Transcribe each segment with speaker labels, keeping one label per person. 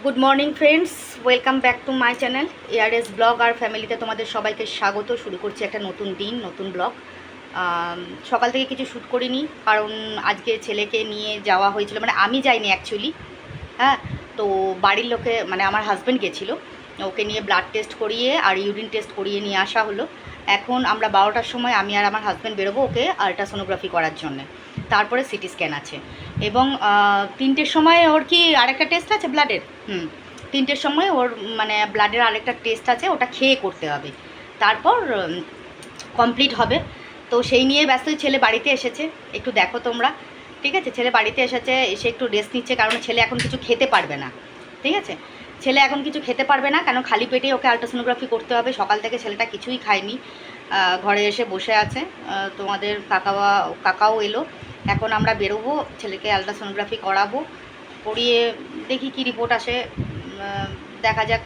Speaker 1: Good morning friends, welcome back to my channel ARS blog আর ফ্যামিলিতে তোমাদের সবাইকে স্বাগত। শুরু করছি একটা নতুন দিন, নতুন ব্লগ। সকাল থেকে কিছু শ্যুট করিনি, কারণ আজকে ছেলেকে নিয়ে যাওয়া হয়েছিল, মানে আমি যাইনি অ্যাকচুয়ালি। হ্যাঁ, তো বাড়ির লোকে মানে আমার হাজব্যান্ড গেছিলো, ওকে নিয়ে ব্লাড টেস্ট করিয়ে আর ইউরিন টেস্ট করিয়ে নিয়ে আসা হলো। এখন আমরা 12টার সময় আমি আর আমার হাজব্যান্ড বেরোবো ওকে আল্ট্রাসোনোগ্রাফি করার জন্যে। তারপরে সিটি স্ক্যান আছে এবং 3টের সময় ওর কি আরেকটা টেস্ট আছে ব্লাডের। 3টের সময় ওর মানে ব্লাডের আরেকটা টেস্ট আছে, ওটা খেয়ে করতে হবে, তারপর কমপ্লিট হবে। তো সেই নিয়ে ব্যস্ত। ছেলে বাড়িতে এসেছে, একটু দেখো তোমরা। ঠিক আছে, ছেলে বাড়িতে এসেছে, এসে একটু রেস্ট নিচ্ছে, কারণ ছেলে এখন কিছু খেতে পারবে না। ঠিক আছে, ছেলে এখন কিছু খেতে পারবে না, কারণ খালি পেটেই ওকে আল্ট্রাসোনোগ্রাফি করতে হবে। সকাল থেকে ছেলেটা কিছুই খায়নি, ঘরে এসে বসে আছে। তোমাদের কাকাও এলো। এখন আমরা বেরোবো, ছেলেকে আল্ট্রাসোনোগ্রাফি করাবো, করিয়ে দেখি কি রিপোর্ট আসে, দেখা যাক।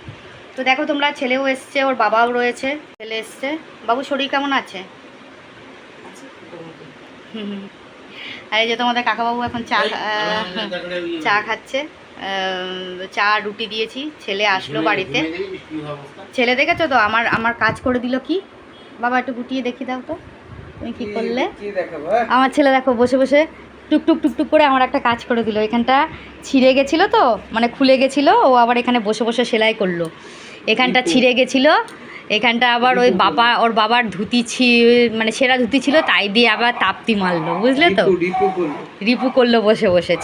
Speaker 1: তো দেখো তোমরা, ছেলেও এসছে, ওর বাবাও রয়েছে। ছেলে এসছে। বাবু শরীর কেমন আছে? আর এই যে তোমাদের কাকাবাবু এখন চা খাচ্ছে। চা রুটি দিয়েছি, ছেলে আসলো বাড়িতে। ছেলে দেখেছো তো আমার কাজ করে দিল কি। বাবা একটু গুটিয়ে দেখি দাও তো, তুমি কী করলে। আমার ছেলে দেখো বসে বসে টুকটুক টুকটুক করে আমার একটা কাজ করে দিল। এখানটা ছিঁড়ে গেছিলো তো, মানে খুলে গেছিলো, ও আবার এখানে বসে বসে সেলাই করলো। এখানটা ছিঁড়ে গেছিলো, এখানটা আবার ওর বাবার ধুতি মানে সেরা ধুতি ছিল, তাই দিয়ে আবার তাপ্তি মারলো, বুঝলে তো। রিপু করলো বসে বসে।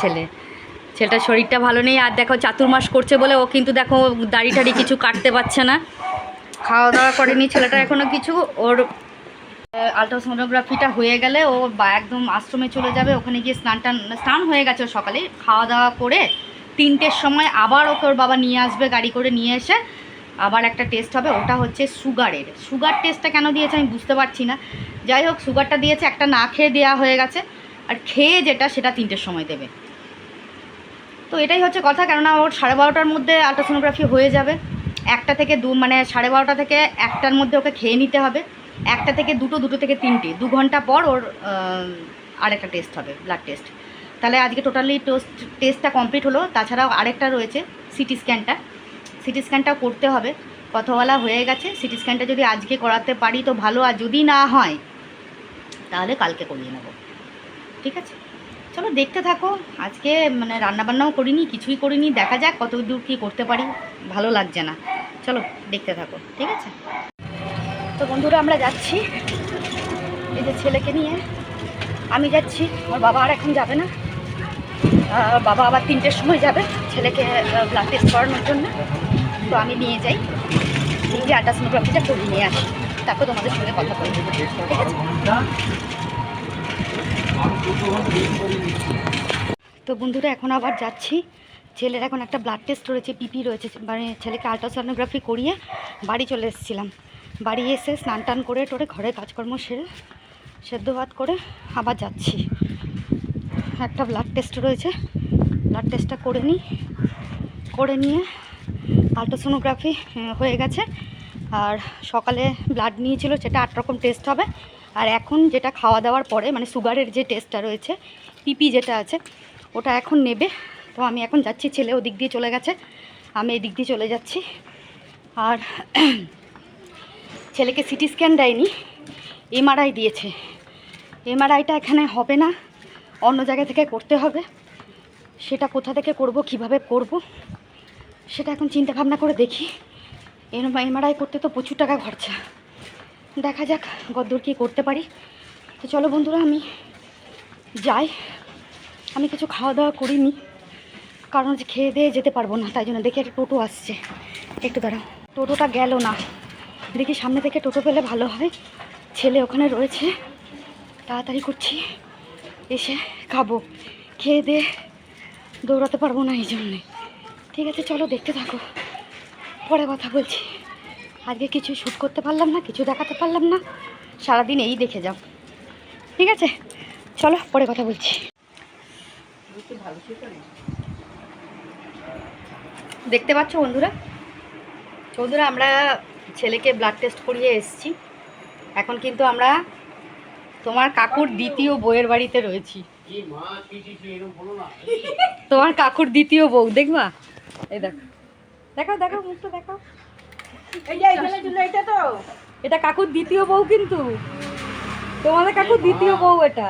Speaker 1: ছেলেটার শরীরটা ভালো নেই, আর দেখো চাতুর্মাস করছে বলে ও কিন্তু দেখো দাড়ি টাড়ি কিছু কাটতে পারছে না, খাওয়া দাওয়া করেনি ছেলেটা এখনও কিছু। ওর আল্ট্রাসোনোগ্রাফিটা হয়ে গেলে ও একদম আশ্রমে চলে যাবে, ওখানে গিয়ে স্নান হয়ে গেছে সকালে, খাওয়া দাওয়া করে 3টের সময় আবার ওকে ওর বাবা নিয়ে আসবে, গাড়ি করে নিয়ে এসে আবার একটা টেস্ট হবে। ওটা হচ্ছে সুগার টেস্টটা কেন দিয়েছে আমি বুঝতে পারছি না। যাই হোক, সুগারটা দিয়েছে, একটা না খেয়ে দেওয়া হয়ে গেছে, আর খেয়ে সেটা 3টের সময় দেবে। তো এটাই হচ্ছে কথা, কেননা ওর 12:30টার মধ্যে আল্ট্রাসোনোগ্রাফি হয়ে যাবে। 1টা থেকে 2, মানে 12:30 থেকে 1টার মধ্যে ওকে খেয়ে নিতে হবে। 1টা থেকে 2 থেকে 3টে, 2 ঘন্টা পর ওর আরেকটা টেস্ট হবে, ব্লাড টেস্ট। তাহলে আজকে টোটালি টেস্টটা কমপ্লিট হলো। তাছাড়াও আরেকটা রয়েছে সিটি স্ক্যানটাও করতে হবে। কথাওয়ালা হয়ে গেছে, সিটি স্ক্যানটা যদি আজকে করাতে পারি তো ভালো, আর যদি না হয় তাহলে কালকে করিয়ে নেব। ঠিক আছে, চলো দেখতে থাকো। আজকে মানে রান্নাবান্নাও করিনি, কিছুই করিনি, দেখা যাক কত দূর কী করতে পারি, ভালো লাগছে না। চলো দেখতে থাকো, ঠিক আছে। তো বন্ধুরা, আমরা যাচ্ছি, এই যে ছেলেকে নিয়ে আমি যাচ্ছি। ওর বাবা আর এখন যাবে না, বাবা আবার 3টের সময় যাবে ছেলেকে ব্লাড টেস্ট করানোর জন্য। তো আমি নিয়ে যাই, এই যে আল্ট্রাসোনোগ্রাফিটা করিয়ে নিয়ে আসি, তারপর তোমাদের সঙ্গে কথা বলবো, ঠিক আছে। তো বন্ধুরা, এখন আবার যাচ্ছি। ছেলের এখন একটা ব্লাড টেস্ট রয়েছে, পিপি রয়েছে, মানে ছেলেকে আল্ট্রাসোনোগ্রাফি করিয়ে বাড়ি চলে এসেছিলাম। বাড়ি এসে স্নান টান করে টোরে ঘরে কাজকর্ম সেরে সেদ্ধ ভাত করে আবার যাচ্ছি। একটা ব্লাড টেস্ট রয়েছে, ব্লাড টেস্টটা করে নিয়ে আল্ট্রাসোনোগ্রাফি হয়ে গেছে। আর সকালে ব্লাড নিয়েছিল, সেটা 8 রকম টেস্ট হবে। আর এখন যেটা খাওয়া দাওয়ার পরে, মানে সুগারের যে টেস্টটা রয়েছে, পিপি যেটা আছে, ওটা এখন নেবে। তো আমি এখন যাচ্ছি, ছেলে ওদিক দিয়ে চলে গেছে, আমি এদিক দিয়ে চলে যাচ্ছি। আর ছেলেকে সিটি স্ক্যান দেয়নি, এমআরআই দিয়েছে। এমআরআইটা এখানে হবে না, অন্য জায়গা থেকে করতে হবে। সেটা কোথা থেকে করব, কিভাবে করব, সেটা এখন চিন্তা ভাবনা করে দেখি। এমআরআই করতে তো প্রচুর টাকা খরচা, দেখা যাক কতদূর কী করতে পারি। তো চলো বন্ধুরা, আমি যাই। আমি কিছু খাওয়া দাওয়া করিনি, কারণ খেয়ে দিয়ে যেতে পারবো না, তাই জন্য। দেখি একটা টোটো আসছে, একটু দাঁড়াও। টোটোটা গেল না, দেখি সামনে থেকে টোটো পেলে ভালো হয়। ছেলে ওখানে রয়েছে, তাড়াতাড়ি করছি, এসে খাবো। খেয়ে দিয়ে দৌড়াতে পারবো না এই জন্যে। ঠিক আছে, চলো দেখতে থাকো, পরে কথা বলছি। আজকে কিছু শ্যুট করতে পারলাম না, কিছু দেখাতে পারলাম না, সারাদিন এই দেখে যাও। ঠিক আছে, চলো পরে কথা বলছি। দেখতে পাচ্ছ বন্ধুরা, আমরা ছেলেকে ব্লাড টেস্ট করিয়ে এসেছি। এখন কিন্তু আমরা তোমার কাকুর দ্বিতীয় বউয়ের বাড়িতে রয়েছি। তোমার কাকুর দ্বিতীয় বউ, দেখবা, এই দেখো দেখাও দেখাও মুখটা দেখাও।
Speaker 2: এই যে এখানে ছিল এটা তো।
Speaker 1: এটা কাকুর দ্বিতীয় বউ, কিন্তু তোমাদের কাকুর দ্বিতীয় বউ এটা।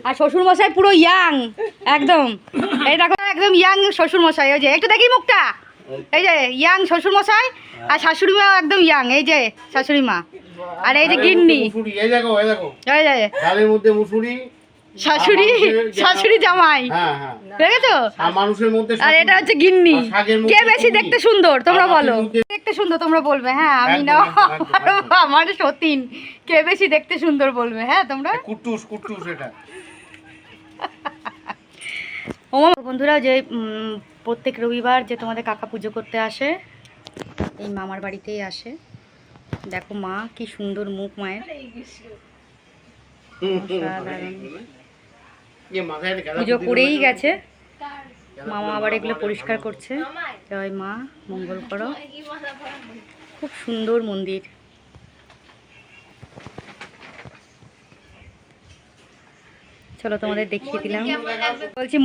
Speaker 1: আর শ্বশুর মশাই পুরো ইয়াং একদম। এই দেখো একদম ইয়াং শ্বশুর মশাই। ওই যে একটু দেখি মুখটা, এই যে ইয়াং শ্বশুর মশাই। আর শাশুড়ি মা একদম ইয়াং, এই যে শাশুড়ি মা। আর এই যে গিন্নি,
Speaker 3: এই দেখো এই দেখো
Speaker 1: এই যে
Speaker 3: ডালের মধ্যে মুসুরি,
Speaker 1: শাশুড়ি শাশুড়ি জামাই,
Speaker 3: হ্যাঁ হ্যাঁ,
Speaker 1: দেখেছো?
Speaker 3: আর মানুষের মধ্যে
Speaker 1: আর এটা হচ্ছে গিন্নি।
Speaker 3: আর শাকের মধ্যে
Speaker 1: কে বেশি
Speaker 3: কুমড়ি।
Speaker 1: দেখতে সুন্দর তোমরা
Speaker 3: আর
Speaker 1: বলো?
Speaker 3: মাছের মধ্যে-
Speaker 1: দেখতে সুন্দর তোমরা বলবে, হ্যাঁ আমি না
Speaker 3: একদম, একদম।
Speaker 1: আমার সতীন। কে বেশি দেখতে সুন্দর বলবে, হ্যাঁ তোমরা।
Speaker 3: কুট্টুস কুট্টুস এটা।
Speaker 1: বন্ধুরা, যে প্রত্যেক রবিবার যে তোমাদের কাকা পুজো করতে আসে, এই মামার বাড়িতেই আসে। দেখো মা কি সুন্দর মুখ মায়ের।
Speaker 3: যে মাথায় একটা গাদা
Speaker 1: পুজো
Speaker 3: বুদ্ধি
Speaker 1: করেই
Speaker 3: রয়েছে।
Speaker 1: গেছে, মামা আবার এগুলো পরিষ্কার করছে। জয় মা, মঙ্গল করো। খুব সুন্দর মন্দির। চলো তোমাদের দেখিয়ে দিলাম। বলছি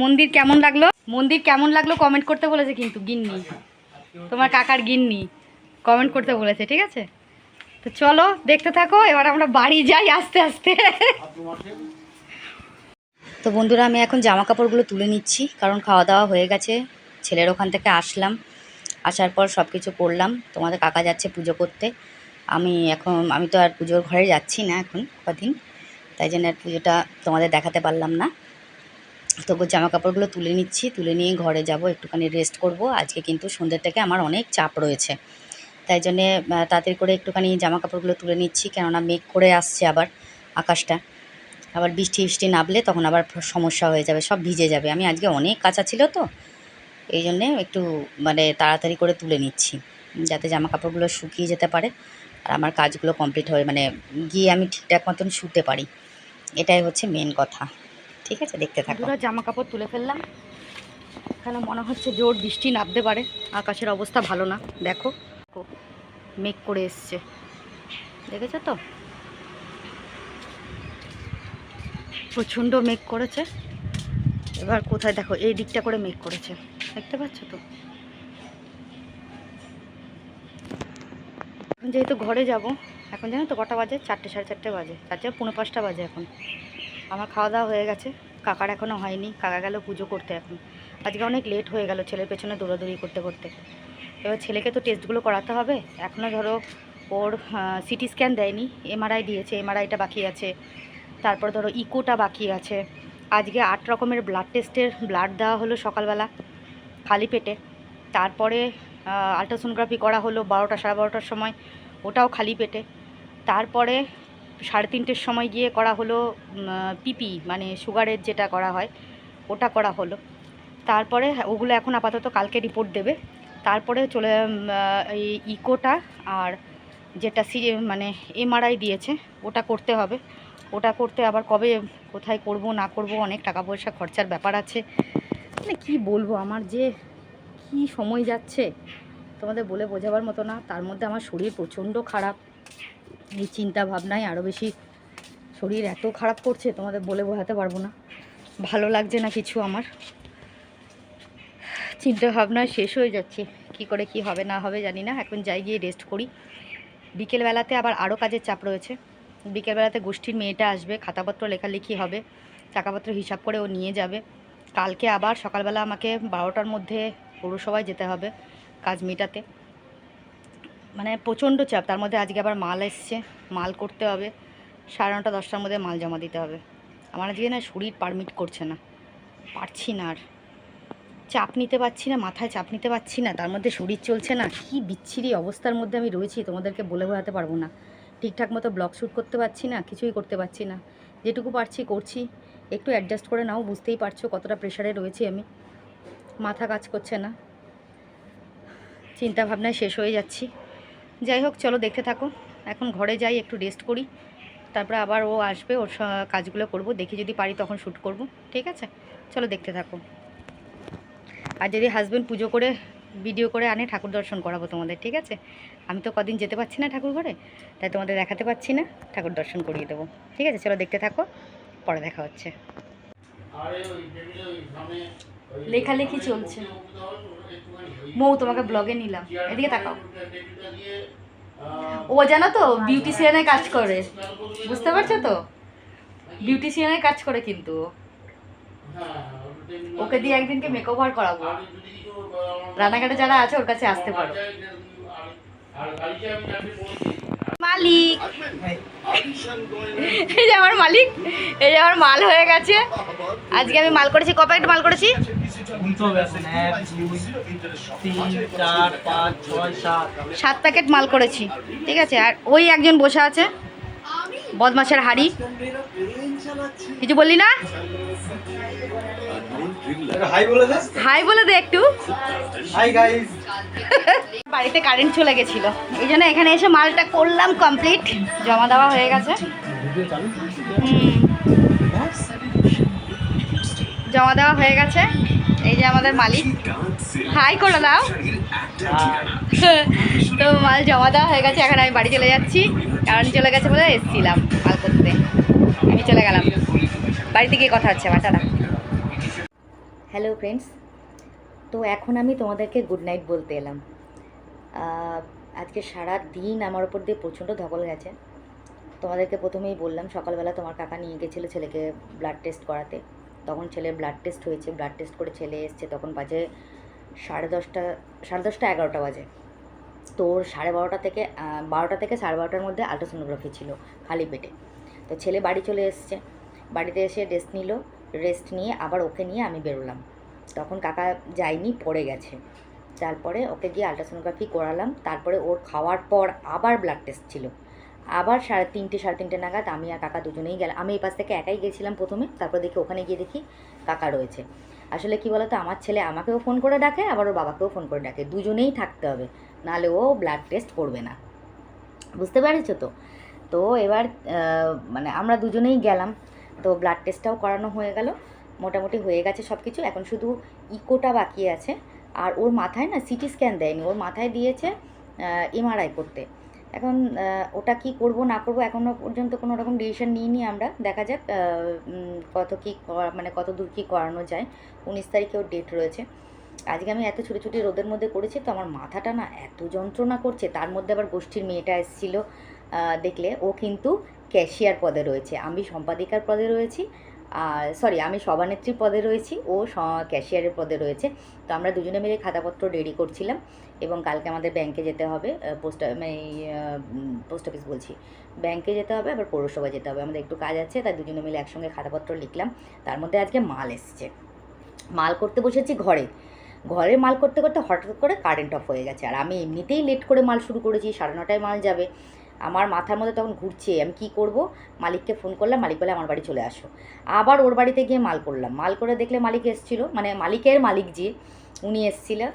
Speaker 1: মন্দির কেমন লাগলো? মন্দির কেমন লাগলো কমেন্ট করতে বলেছে কিন্তু গিন্নি, তোমার কাকার গিন্নি কমেন্ট করতে বলেছে, ঠিক আছে? তো চলো দেখতে থাকো, এবার আমরা বাড়ি যাই আস্তে আস্তে। তো বন্ধুরা, আমি এখন জামা কাপড়গুলো তুলে নিচ্ছি, কারণ খাওয়া দাওয়া হয়ে গেছে। ছেলের ওখান থেকে আসার পর সব কিছু করলাম। তোমাদের কাকা যাচ্ছে পুজো করতে। আমি তো আর পুজোর ঘরে যাচ্ছি না এখন কদিন, তাই জন্য আর পুজোটা তোমাদের দেখাতে পারলাম না। তবু জামা কাপড়গুলো তুলে নিচ্ছি, তুলে নিয়ে ঘরে যাব, একটুখানি রেস্ট করব। আজকে কিন্তু সন্ধ্যের থেকে আমার অনেক চাপ রয়েছে, তাই জন্যে তাড়াতাড়ি করে একটুখানি জামা কাপড়গুলো তুলে নিচ্ছি। কেননা মেঘ করে আসছে আবার আকাশটা, আবার বৃষ্টি নামলে তখন আবার সমস্যা হয়ে যাবে, সব ভিজে যাবে। আমি আজকে অনেক কাঁচা ছিল তো, এই জন্যে একটু তাড়াতাড়ি করে তুলে নিচ্ছি, যাতে জামা কাপড়গুলো শুকিয়ে যেতে পারে আর আমার কাজগুলো কমপ্লিট হয়ে গিয়ে আমি ঠিকঠাক মতন শুতে পারি। এটাই হচ্ছে মেন কথা, ঠিক আছে? দেখতে থাকো। জামা কাপড় তুলে ফেললাম। এখানে মনে হচ্ছে জোর বৃষ্টি নামতে পারে, আকাশের অবস্থা ভালো না। দেখো মেঘ করে এসছে, দেখেছো তো? প্রচণ্ড মেঘ করেছে। এবার কোথায় দেখো, এই দিকটা করে মেঘ করেছে, দেখতে পাচ্ছ তো? এখন যেহেতু ঘরে যাব, এখন জানো তো কটা বাজে? 4টে, সাড়ে 4টে বাজে, 4টে 4:45 বাজে এখন। আমার খাওয়া দাওয়া হয়ে গেছে, কাকার এখনও হয়নি। কাকা গেল পুজো করতে। এখন আজকে অনেক লেট হয়ে গেল ছেলের পেছনে দৌড়াদৌড়ি করতে করতে। এবার ছেলেকে তো টেস্টগুলো করাতে হবে। এখনও ধরো ওর সিটি স্ক্যান দেয়নি, এমআরআই দিয়েছে, এমআরআইটা বাকি আছে। তারপর ধরো ইকোটা বাকি আছে। আজকে 8 রকমের ব্লাড দেওয়া হলো সকালবেলা খালি পেটে। তারপরে আলট্রাসোনোগ্রাফি করা হলো 12টা, সাড়ে 12টার সময়, ওটাও খালি পেটে। তারপরে 3:30টের সময় গিয়ে করা হলো পিপি, মানে সুগারের যেটা করা হয় ওটা করা হলো। তারপরে ওগুলো এখন আপাতত কালকে রিপোর্ট দেবে। তারপরে চলে এই ইকোটা আর যেটা এমআরআই দিয়েছে ওটা করতে হবে। ওটা করতে আবার কবে কোথায় করব না করব, অনেক টাকা পয়সা খরচার ব্যাপার আছে। কি বলবো, আমার যে কি সময় যাচ্ছে তোমাদের বলে বোঝাবার মতো না। তার মধ্যে আমার শরীর প্রচণ্ড খারাপ। এই চিন্তা ভাবনায় আরও বেশি শরীর এত খারাপ করছে, তোমাদের বলে বোঝাতে পারবো না। ভালো লাগছে না কিছু, আমার চিন্তা ভাবনায় শেষ হয়ে যাচ্ছে। কি করে কি হবে না হবে জানি না। এখন যাই, গিয়ে রেস্ট করি। বিকেলবেলাতে আবার আরও কাজের চাপ রয়েছে। বিকেলবেলাতে গোষ্ঠীর মেয়েটা আসবে, খাতাপত্র লেখালেখি হবে, টাকাপত্র হিসাব করে ও নিয়ে যাবে। কালকে আবার সকালবেলা আমাকে 12টার মধ্যে পৌরসভায় যেতে হবে কাজ মেটাতে। প্রচণ্ড চাপ। তার মধ্যে আজকে আবার মাল এসছে, মাল করতে হবে। 9:30, 10টার মধ্যে মাল জমা দিতে হবে। আমার আজকে না শরীর পারমিট করছে না, পারছি না, আর চাপ নিতে পারছি না, মাথায় চাপ নিতে পারছি না। তার মধ্যে শরীর চলছে না। কি বিচ্ছিরি অবস্থার মধ্যে আমি রয়েছি, তোমাদেরকে বলে বোঝাতে পারবো না। ঠিকঠাক মতো ব্লগ শ্যুট করতে পারছি না, কিছুই করতে পারছি না। যেটুকু পারছি করছি। একটু অ্যাডজাস্ট করে নাও, বুঝতেই পারছো কতটা প্রেশারে রয়েছি আমি। মাথা কাজ করছে না, চিন্তা ভাবনায় শেষ হয়ে যাচ্ছি। যাই হোক, চলো দেখতে থাকো। এখন ঘরে যাই, একটু রেস্ট করি, তারপরে আবার ও আসবে, ওর কাজগুলো করব। দেখি যদি পারি তখন শ্যুট করব, ঠিক আছে? চলো দেখতে থাকো। আর যদি হাজব্যান্ড পুজো করে ভিডিও করে আনে, ঠাকুর দর্শন করাবো তোমাদের, ঠিক আছে? আমি তো কদিন যেতে পারছি না ঠাকুর ঘরে, তাই তোমাদের দেখাতে পারছি না। ঠাকুর দর্শন করিয়ে দেবো, ঠিক আছে? চলো দেখতে থাকো, পরে দেখা হচ্ছে। লেখালেখি চলছে। মৌ তোমাকে ব্লগে নিলাম, এদিকে তাকাও। ও জানো তো বিউটিশিয়ানের কাজ করে, বুঝতে পারছো তো? বিউটিশিয়ানের কাজ করে কিন্তু ওকে দিয়ে একদিনকে মেকওভার করাবো। রানাঘাটে যারা আছে ওর কাছে আসতে পারো। মালিক, এই যে আমার মালিক, এই যে আমার মাল হয়ে গেছে। আজকে আমি মাল করেছি, ক প্যাকেট মাল করেছি? 7 প্যাকেট মাল করেছি, ঠিক আছে। আর ওই একজন বসে আছে বদমাশের হাড়ি, কিছু বললি না? হাই বলে দে একটু।
Speaker 4: Hi guys.
Speaker 1: বাড়িতে কারেন্ট চলে গেছিল, এই জন্য এখানে এসে মালটা করলাম কমপ্লিট, জমা দেওয়া হয়ে গেছে। জমা দেওয়া হয়ে গেছে। এই যে আমাদের মালিক, হাই করে দাও। তো মাল জমা দেওয়া হয়ে গেছে, এখন আমি বাড়ি চলে যাচ্ছি। কারেন্ট চলে গেছে বলে এসেছিলাম মাল করতে, আমি চলে গেলাম। বাড়িতে গিয়ে কথা হচ্ছে আমার, টাটা। হ্যালো ফ্রেন্ডস, তো এখন আমি তোমাদেরকে গুড নাইট বলতে এলাম। আজকে সারা দিন আমার ওপর দিয়ে প্রচণ্ড ধকল গেছে। তোমাদেরকে প্রথমেই বললাম সকালবেলা তোমার কাকা নিয়ে গেছিলো ছেলেকে ব্লাড টেস্ট করাতে। তখন ছেলের ব্লাড টেস্ট হয়েছে, ব্লাড টেস্ট করে ছেলে এসছে, তখন বাজে 10:30 11টা বাজে। তো ওর 12:30 থেকে 12টা থেকে 12:30টার মধ্যে আলট্রাসোনোগ্রাফি ছিল খালি পেটে। তো ছেলে বাড়ি চলে এসছে, বাড়িতে এসে রেস্ট নিল, রেস্ট নিয়ে আবার ওকে নিয়ে আমি বেরোলাম। তখন কাকা যায়নি, পড়ে গেছে। তারপরে ওকে গিয়ে আলট্রাসোনোগ্রাফি করালাম। তারপরে ওর খাওয়ার পর আবার ব্লাড টেস্ট ছিল, আবার 3:30 নাগাদ আমি আর কাকা দুজনেই গেলাম। আমি এই পাশ থেকে একাই গেছিলাম প্রথমে, তারপর দেখি ওখানে গিয়ে দেখি কাকা রয়েছে। আসলে কি বলতো, আমার ছেলে আমাকেও ফোন করে ডাকে, আবার ওর বাবাকেও ফোন করে ডাকে, দুজনেই থাকতে হবে, নাহলে ও ব্লাড টেস্ট করবে না, বুঝতে পেরেছো তো? তো এবার মানে আমরা দুজনেই গেলাম। তো ব্লাড টেস্টটাও করানো হয়ে গেল, মোটামুটি হয়ে গেছে সব কিছু। এখন শুধু ইকোটা বাকি আছে। আর ওর মাথায় না সিটি স্ক্যান দেয়নি, ওর মাথায় দিয়েছে এমআরআই করতে। এখন ওটা কি করব না করব এখনও পর্যন্ত কোনো রকম ডিসিশন নিইনি আমরা, দেখা যাক কত দূর কী করানো যায়। 19 তারিখে ওর ডেট রয়েছে। আজকে আমি এত ছুটি রোদের মধ্যে করেছি, তো আমার মাথাটা না এত যন্ত্রণা করছে। তার মধ্যে আবার গোষ্ঠীর মেয়েটা এসেছিল, দেখলে ও কিন্তু ক্যাশিয়ার পদে রয়েছে, আমি সম্পাদিকার পদে রয়েছি। সরি, আমি সভানেত্রী পদে রয়েছি, ও ক্যাশিয়ারের পদে রয়েছে। তো আমরা দুজনে মিলে খাতাপত্র রেডি করছিলাম। এবং কালকে আমাদের ব্যাংকে যেতে হবে, পোস্ট অফিস বলছি, ব্যাংকে যেতে হবে, আবার পৌরসভায় যেতে হবে, আমাদের একটু কাজ আছে। তাই দুজনে মিলে একসঙ্গে খাতাপত্র লিখলাম। তার মধ্যে আজকে মাল এসছে, মাল করতে বসেছি ঘরে মাল করতে করতে হঠাৎ করে কারেন্ট অফ হয়ে গেছে। আর আমি এমনিতেই লেট করে মাল শুরু করেছি, 9:30টায় মাল যাবে। আমার মাথার মধ্যে তখন ঘুরছে আমি কি করব। মালিককে ফোন করলাম, মালিক বলে আমার বাড়ি চলে আসো। আবার ওর বাড়িতে গিয়ে মাল করলাম, মাল করে দেখলে মালিক এসেছিলো, মানে মালিকের মালিক যে উনি এসেছিলো,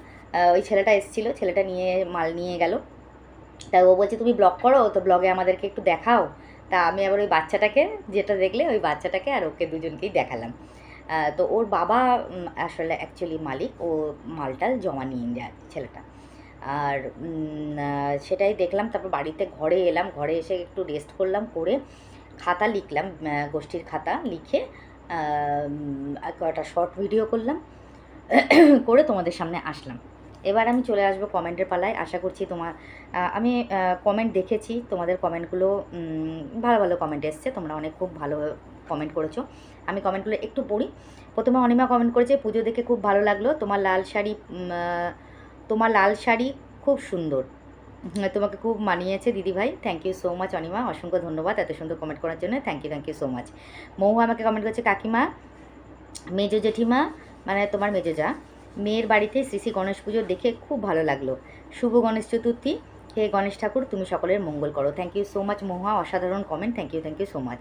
Speaker 1: ওই ছেলেটা এসেছিলো, ছেলেটা নিয়ে মাল নিয়ে গেল। তা ও বলছে তুমি ব্লগ করো, তো ব্লগে আমাদেরকে একটু দেখাও। তা আমি আবার ওই বাচ্চাটাকে, যেটা দেখলে ওই বাচ্চাটাকে আর ওকে দুজনকেই দেখালাম। তো ওর বাবা আসলে অ্যাকচুয়ালি মালিক, ও মালটা জমা নিয়ে যায় ছেলেটা। আর সেটাই দেখলাম। তারপর বাড়িতে ঘরে এলাম, ঘরে এসে একটু রেস্ট করলাম, করে খাতা লিখলাম, গোষ্ঠীর খাতা লিখে কয়েকটা শর্ট ভিডিও করলাম, করে তোমাদের সামনে আসলাম। এবার আমি চলে আসবো কমেন্টের পালায়। আশা করছি আমি কমেন্ট দেখেছি, তোমাদের কমেন্টগুলো ভালো ভালো কমেন্ট এসছে, তোমরা অনেক খুব ভালো কমেন্ট করেছো। আমি কমেন্টগুলো একটু পড়ি। প্রথমে অনিমা কমেন্ট করেছে, পুজো দেখে খুব ভালো লাগলো, তোমার লাল শাড়ি খুব সুন্দর, তোমাকে খুব মানিয়েছে দিদিভাই। Thank you so much Anima, অসংখ্য ধন্যবাদ এত সুন্দর কমেন্ট করার জন্য। Thank you so much. Mou আমাকে কমেন্ট করেছে, কাকিমা, মেজো জেঠিমা মানে তোমার মেজো যা, মেয়ের বাড়িতে শ্রী গণেশ পুজো দেখে খুব ভালো লাগলো। শুভ গণেশ চতুর্থী, হে গণেশ ঠাকুর তুমি সকলের মঙ্গল করো। Thank you so much Mahua, অসাধারণ comment, thank you so much.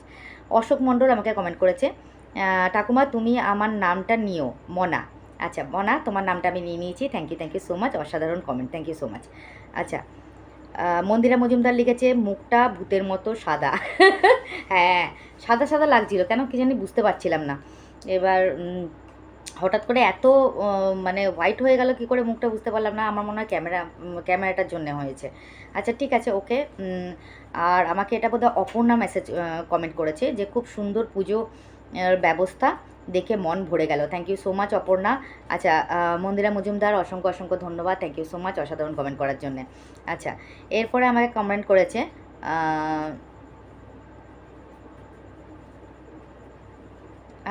Speaker 1: Ashok Mondal আমাকে কমেন্ট করেছে, ঠাকুমা তুমি আমার নামটা নিও, মনা। আচ্ছা মনা, তোমার নামটা আমি নিয়ে নিয়েছি। থ্যাংক ইউ সো মাচ, অসাধারণ comment, thank you so much. আচ্ছা, মন্দিরা মজুমদার লিখেছে, মুখটা ভূতের মতো সাদা। হ্যাঁ, সাদা সাদা লাগছিল, কেন কি জানি বুঝতে পারছিলাম না। এবার হঠাৎ করে এত মানে হোয়াইট হয়ে গেল কী করে মুখটা বুঝতে পারলাম না। আমার মনে হয় ক্যামেরাটার জন্য হয়েছে। আচ্ছা ঠিক আছে, ওকে। আর আমাকে এটা বোধহয় অপর্ণা মেসেজ কমেন্ট করেছে যে খুব সুন্দর পুজো ব্যবস্থা, দেখে মন ভরে গেল। Thank you so much Aparna. আচ্ছা, মন্দিরা মজুমদার অসংখ্য অসংখ্য ধন্যবাদ, থ্যাংক ইউ সো মাচ অসাধারণ কমেন্ট করার জন্য। আচ্ছা, এরপরে আমাকে কমেন্ট করেছে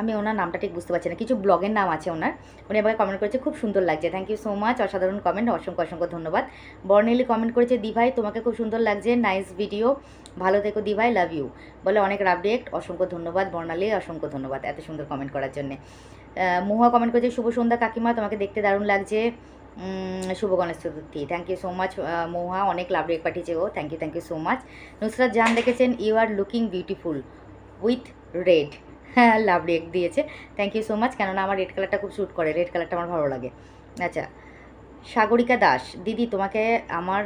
Speaker 1: আমি ওনার নামটা ঠিক বুঝতে পারছি না, কিছু ব্লগের নাম আছে ওনার। উনি আমাকে কমেন্ট করেছে খুব সুন্দর লাগছে, থ্যাংক ইউ সো মাচ অসাধারণ কমেন্ট, অসংখ্য অসংখ্য ধন্যবাদ। বর্ণিলি কমেন্ট করেছে দিভাই তোমাকে খুব সুন্দর লাগছে, নাইস ভিডিও, ভালো থেকো দিভাই, লাভ ইউ, বলে অনেক আপডেট, অসংখ্য ধন্যবাদ বর্ণালী, অসংখ্য ধন্যবাদ এত সুন্দর কমেন্ট করার জন্যে। মহুয়া কমেন্ট করেছে শুভ সন্ধ্যা কাকিমা, তোমাকে দেখতে দারুণ লাগছে, শুভ Ganesh Chaturthi, thank you so much Mahua, অনেক লাভ রেক পাঠিয়েছে ও, thank you so much. Nusrat Jahan দেখেছেন you are looking beautiful with red, হ্যাঁ লাভ রেক দিয়েছে, থ্যাংক ইউ সো মাচ, কেননা আমার রেড কালারটা খুব শ্যুট করে, রেড কালারটা আমার ভালো লাগে। আচ্ছা, সাগরিকা দাস দিদি তোমাকে আমার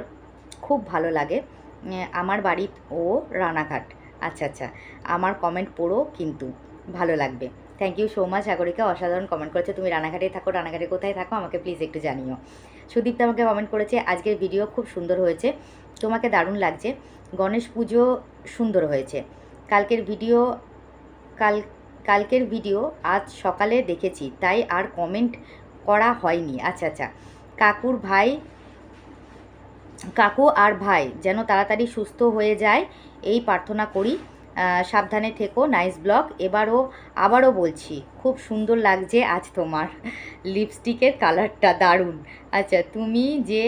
Speaker 1: খুব ভালো লাগে, আমার বাড়ি ও রানাঘাট, আচ্ছা আচ্ছা, আমার কমেন্ট পড়ো কিন্তু ভালো লাগবে, thank you so much Sagarika, অসাধারণ কমেন্ট করেছে। তুমি রানাঘাটে থাকো, রানাঘাটে কোথায় থাকো আমাকে প্লিজ একটু জানিও। সুদীপ্তা আমাকে কমেন্ট করেছে আজকের ভিডিও খুব সুন্দর হয়েছে, তোমাকে দারুণ লাগছে, গণেশ পুজো সুন্দর হয়েছে, কালকের ভিডিও আজ সকালে দেখেছি তাই আর কমেন্ট করা হয়নি। আচ্ছা আচ্ছা, কাকু আর ভাই যেন তাড়াতাড়ি সুস্থ হয়ে যায় এই প্রার্থনা করি, সাবধানে থেকো, নাইস ব্লগ, আবারও বলছি খুব সুন্দর লাগছে আজ তোমার লিপস্টিকের কালারটা দারুণ। আচ্ছা, তুমি যে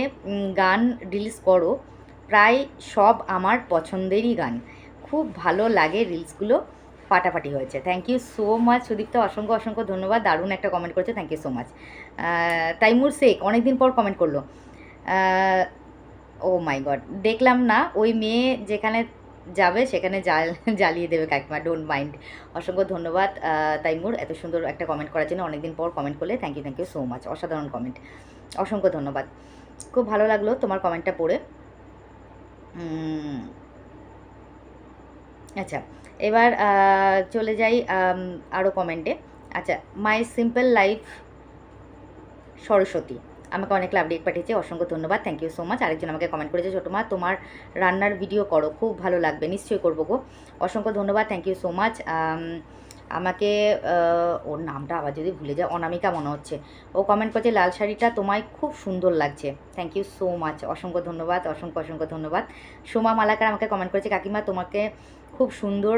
Speaker 1: গান রিলস করো প্রায় সব আমার পছন্দেরই গান, খুব ভালো লাগে রিলসগুলো, ফাটাফাটি হয়েছে, thank you so much Sudipta, অসংখ্য অসংখ্য ধন্যবাদ, দারুণ একটা কমেন্ট করেছে, thank you so much. Taimur Sheikh অনেক দিন পর কমেন্ট করলো, ও মাই গড, দেখলাম না, ওই মেয়ে যেখানে যাবে সেখানে জ্বালিয়ে দেবে কাকিমা, ডোন্ট মাইন্ড, অসংখ্য ধন্যবাদ তাইমুর এত সুন্দর একটা কমেন্ট করার জন্য, অনেকদিন পর কমেন্ট করলে, থ্যাংক ইউ সো মাচ, অসাধারণ কমেন্ট, অসংখ্য ধন্যবাদ, খুব ভালো লাগলো তোমার কমেন্টটা পড়ে। আচ্ছা, এবার চলে যাই আরও কমেন্টে। আচ্ছা, মাই সিম্পল লাইফ সরস্বতী আমাকে অনেক লাভ রেক পাঠিয়েছে, অসংখ্য ধন্যবাদ, থ্যাংক ইউ সো মাচ। আরেকজন আমাকে কমেন্ট করেছে ছোটো মা তোমার রান্নার ভিডিও করো খুব ভালো লাগবে, নিশ্চয়ই করবো গো, অসংখ্য ধন্যবাদ, থ্যাংক ইউ সো মাচ। আমাকে ওর নামটা আবার যদি ভুলে যায়, অনামিকা মনে হচ্ছে, ও কমেন্ট করছে লাল শাড়িটা তোমায় খুব সুন্দর লাগছে, থ্যাংক ইউ সো মাচ, অসংখ্য ধন্যবাদ, অসংখ্য অসংখ্য ধন্যবাদ। সোমা মালাকার আমাকে কমেন্ট করেছে কাকিমা তোমাকে খুব সুন্দর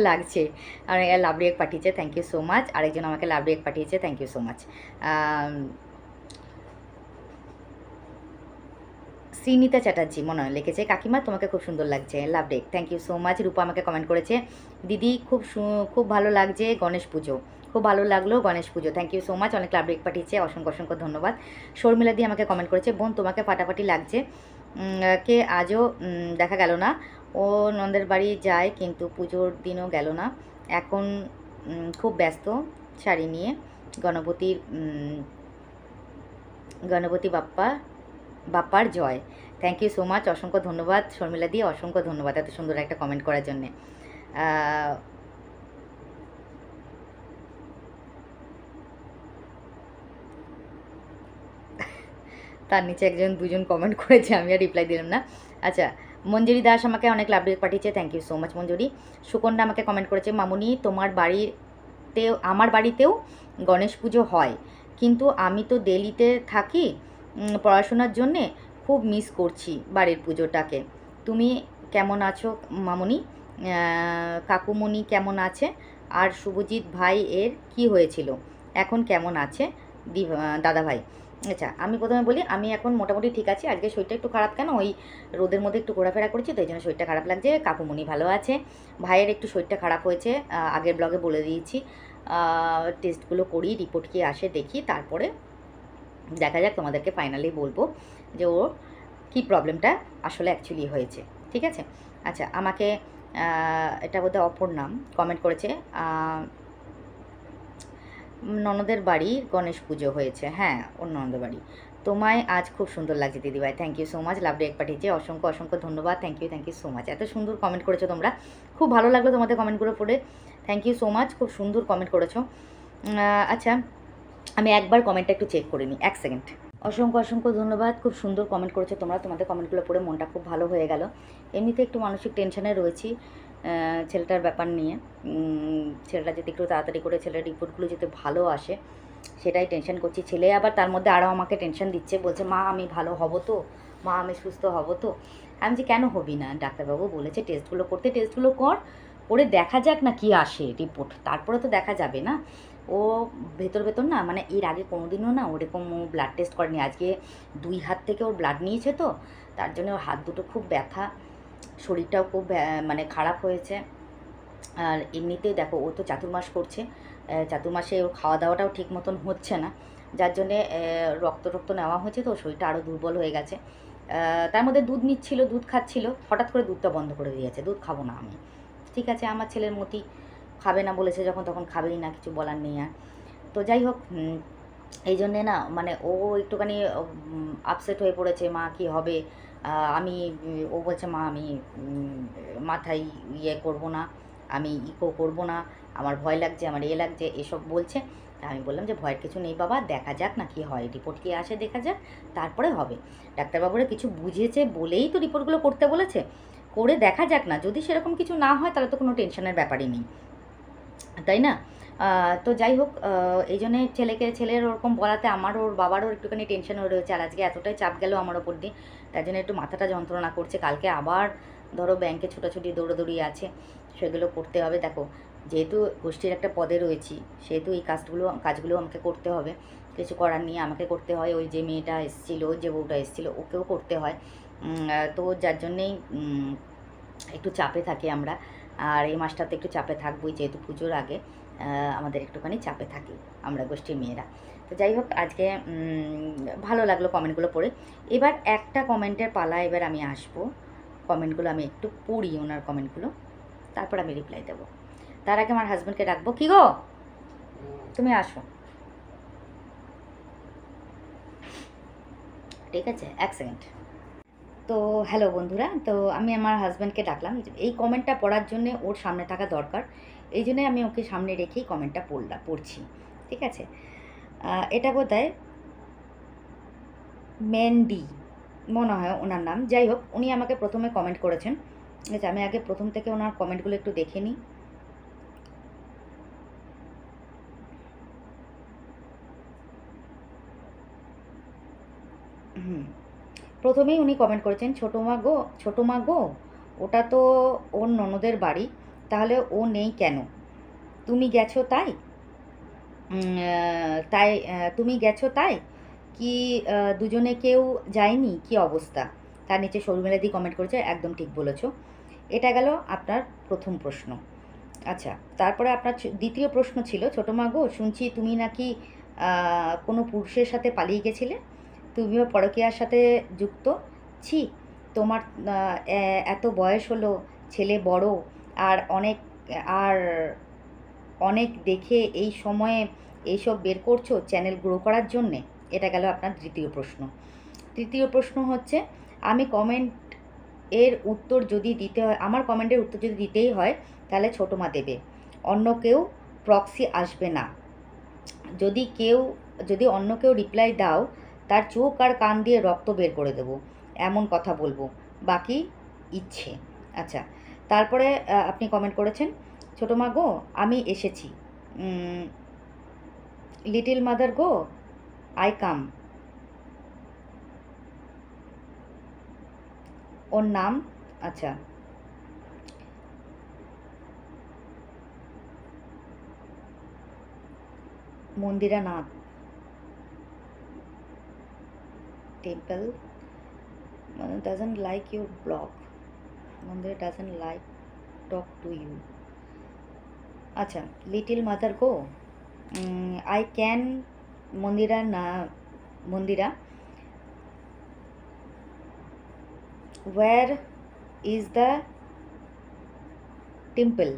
Speaker 1: লাগছে, আর লাভ রেক পাঠিয়েছে, থ্যাংক ইউ সো মাচ। আরেকজন আমাকে লাভ রেক পাঠিয়েছে, thank you so much. Srinita Chatterjee মনে হয় লিখেছে কাকিমা তোমাকে খুব সুন্দর লাগছে, love day, thank you so much. Rupa আমাকে কমেন্ট করেছে দিদি খুব ভালো লাগছে গণেশ পুজো, খুব ভালো লাগলো গণেশ পুজো, থ্যাংক ইউ সো মাচ, অনেক লাভ ডেক পাঠিয়েছে, অসংখ্য অসংখ্য ধন্যবাদ। শর্মিলা দি আমাকে কমেন্ট করেছে বোন তোমাকে ফাটাফাটি লাগছে, কে আজও দেখা গেল না, ও নন্দের বাড়ি যায় কিন্তু পুজোর দিনও গেল না, এখন খুব ব্যস্ত শাড়ি নিয়ে, গণপতি বাপ্পার জয়, থ্যাংক ইউ সো মাচ, অসংখ্য ধন্যবাদ শর্মিলা দি, অসংখ্য ধন্যবাদ এত সুন্দর একটা কমেন্ট করার জন্যে। তার নিচে দুজন কমেন্ট করেছে, আমি আর রিপ্লাই দিলাম না। আচ্ছা, মঞ্জুরি দাস আমাকে অনেক লাভ রেক পাঠিয়েছে, থ্যাংক ইউ সো মাচ মঞ্জুরি। সুকন্যা আমাকে কমেন্ট করেছে মামুনি আমার বাড়িতেও গণেশ পুজো হয়, কিন্তু আমি তো দিল্লিতে থাকি পড়াশোনার জন্যে, খুব মিস করছি বাড়ির পুজোটাকে, তুমি কেমন আছো মামুনি, কাকুমণি কেমন আছে, আর শুভজিৎ ভাই এর কি হয়েছিল, এখন কেমন আছে দাদা ভাই। আচ্ছা, আমি প্রথমে বলি আমি এখন মোটামুটি ঠিক আছি, আজকে শরীরটা একটু খারাপ, কেন ওই রোদের মধ্যে একটু ঘোরাফেরা করছি তো এই জন্য শরীরটা খারাপ লাগছে, কাকুমণি ভালো আছে, ভাইয়ের একটু শরীরটা খারাপ হয়েছে, আগের ব্লগে বলে দিয়েছি, টেস্টগুলো করি, রিপোর্ট কি আসে দেখি, তারপরে দেখা যাক, তোমাদেরকে ফাইনালি বলবো যে ওর কী প্রবলেমটা আসলে অ্যাকচুয়ালি হয়েছে, ঠিক আছে। আচ্ছা, আমাকে এটা বোধহয় অপর নাম কমেন্ট করেছে ননদের বাড়ি গণেশ পুজো হয়েছে, হ্যাঁ ওর ননদের বাড়ি, তোমায় আজ খুব সুন্দর লাগছে দিদিভাই, thank you so much, love ডেক পাঠিয়েছে, অসংখ্য অসংখ্য ধন্যবাদ, থ্যাংক ইউ সো মাচ, এত সুন্দর কমেন্ট করেছো তোমরা, খুব ভালো লাগলো তোমাদের কমেন্টগুলো পড়ে, থ্যাংক ইউ সো মাচ, খুব সুন্দর কমেন্ট করেছো। আচ্ছা, আমি একবার কমেন্টটা একটু চেক করে নিই, এক সেকেন্ড। অসংখ্য অসংখ্য ধন্যবাদ, খুব সুন্দর কমেন্ট করেছো তোমরা, তোমাদের কমেন্টগুলো পড়ে মনটা খুব ভালো হয়ে গেল, এমনিতে একটু মানসিক টেনশনে রয়েছি, ছেলেটার ব্যাপার নিয়ে। ছেলেটা যদি একটু তাড়াতাড়ি করে ছেলের রিপোর্টগুলো যাতে ভালো আসে সেটাই টেনশন করছি। ছেলে আবার তার মধ্যে আরও আমাকে টেনশন দিচ্ছে, বলছে মা আমি ভালো হব তো, মা আমি সুস্থ হব তো। আমি যে কেন হবি না, ডাক্তারবাবু বলেছে টেস্টগুলো করতে, টেস্টগুলো করে দেখা যাক না কি আসে রিপোর্ট, তারপরে তো দেখা যাবে না। ও ভেতর ভেতর না, মানে এর আগে কোনোদিনও না ওরকম ও ব্লাড টেস্ট করেনি। আজকে 2 হাত থেকে ওর ব্লাড নিয়েছে, তো তার জন্য ওর হাত দুটো খুব ব্যথা, শরীরটাও খুব মানে খারাপ হয়েছে। আর এমনিতেই দেখো ও তো চাতুর্মাস করছে, চাতুর্মাসে ওর খাওয়া দাওয়াটাও ঠিক মতন হচ্ছে না, যার জন্যে রক্ত নেওয়া হয়েছে, তো শরীরটা আরও দুর্বল হয়ে গেছে। তার মধ্যে দুধ নিচ্ছিল, দুধ খাচ্ছিল, হঠাৎ করে দুধটা বন্ধ করে দিয়েছে, দুধ খাবো না আমি। ঠিক আছে, আমার ছেলের মতি, খাবে না বলেছে যখন তখন খাবেই না, কিছু বলার নেই আর। তো যাই হোক, এই জন্যে না মানে ও একটুখানি আপসেট হয়ে পড়েছে, মা কি হবে। আমি ও বলছে মা আমি মাথায় ইয়ে করবো না, আমি ইকো করবো না, আমার ভয় লাগছে, আমার লাগছে, এসব বলছে। তা আমি বললাম যে ভয়ের কিছু নেই বাবা, দেখা যাক না কি হয়, রিপোর্ট কি আসে দেখা যাক, তারপরে হবে। ডাক্তারবাবুরা কিছু বুঝেছে বলেই তো রিপোর্টগুলো করতে বলেছে, করে দেখা যাক না, যদি সেরকম কিছু না হয় তাহলে তো কোনো টেনশনের ব্যাপারই নেই, তাই না। তো যাই হোক, এই জন্যে ছেলের ওরকম বলাতে আমার ওর বাবারও একটুখানি টেনশন হয়ে রয়েছে। আর আজকে এতটাই চাপ গেল আমার ওপর দিয়ে, তার জন্য একটু মাথাটা যন্ত্রণা করছে। কালকে আবার ধরো ব্যাংকে ছোটাছুটি দৌড়াদৌড়ি আছে, সেগুলো করতে হবে। দেখো যেহেতু গোষ্ঠীর একটা পদে রয়েছি, সেহেতু এই কাজগুলো আমাকে করতে হবে, কিছু করার নিয়ে আমাকে করতে হয়। ওই যে মেয়েটা এসেছিলো, যে বউটা এসেছিলো, ওকেও করতে হয়। তো যার জন্যেই একটু চাপে থাকি আমরা। আর এই মাসটাতে একটু চাপে থাকবোই, যেহেতু পুজোর আগে আমাদের একটুখানি চাপে থাকি আমরা গোষ্ঠীর মেয়েরা। তো যাই হোক, আজকে ভালো লাগলো কমেন্টগুলো পড়ে। এবার একটা কমেন্টের পালা, এবার আমি আসবো, কমেন্টগুলো আমি একটু পড়ি ওনার কমেন্টগুলো, তারপর আমি রিপ্লাই দেবো। তার আগে আমার হাজব্যান্ডকে ডাকবো। কী গো, তুমি আসো, ঠিক আছে, 1 সেকেন্ড। তো হ্যালো বন্ধুরা, তো আমি আমার হাজব্যান্ডকে ডাকলাম, এই কমেন্টটা পড়ার জন্যে ওর সামনে থাকা দরকার, এই জন্যে আমি ওকে সামনে রেখেই কমেন্টটা পড়ছি, ঠিক আছে। এটা বোধহয় ম্যান্ডি মনে হয় ওনার নাম। যাই হোক, উনি আমাকে প্রথমে কমেন্ট করেছেন, ঠিক আছে। আমি আগে প্রথম থেকে ওনার কমেন্টগুলো একটু দেখে নিই। প্রথমেই উনি কমেন্ট করেছেন, ছোটো মা গো, ওটা তো ওর ননদের বাড়ি, তাহলে ও নেই কেন, তুমি গেছো তাই, তুমি গেছো তাই কি, দুজনে কেউ যায়নি, কি অবস্থা। তার নিচে শর্মিলা দি কমেন্ট করেছে, একদম ঠিক বলেছো। এটা গেল আপনার প্রথম প্রশ্ন। আচ্ছা, তারপরে আপনার দ্বিতীয় প্রশ্ন ছিল, ছোটো মা গো শুনছি তুমি নাকি কোনো পুরুষের সাথে পালিয়ে গেছিলে, তুমিও পরকীয়ার সাথে যুক্ত। ছি, তোমার এত বয়স হলো, ছেলে বড়, আর আর অনেক দেখে এই সময়ে এইসব বের করছো চ্যানেল গ্রো করার জন্যে। এটা গেল আপনার তৃতীয় প্রশ্ন। তৃতীয় প্রশ্ন হচ্ছে, আমি কমেন্ট এর উত্তর যদি দিতে হয়, আমার কমেন্টের উত্তর যদি দিতেই হয় তাহলে ছোটো মা দেবে, অন্য কেউ প্রক্সি আসবে না। যদি অন্য কেউ রিপ্লাই দাও, তার চোখ আর কান দিয়ে রক্ত বের করে দেবো, এমন কথা বলবো, বাকি ইচ্ছে। আচ্ছা, তারপরে আপনি কমেন্ট করেছেন, ছোটো মা গো আমি এসেছি, little mother go I come. ওর নাম, আচ্ছা, Mandira Nath temple doesn't like your blog, Mandira doesn't like talk to you। আচ্ছা, little mother go I can, Mandira where is the temple,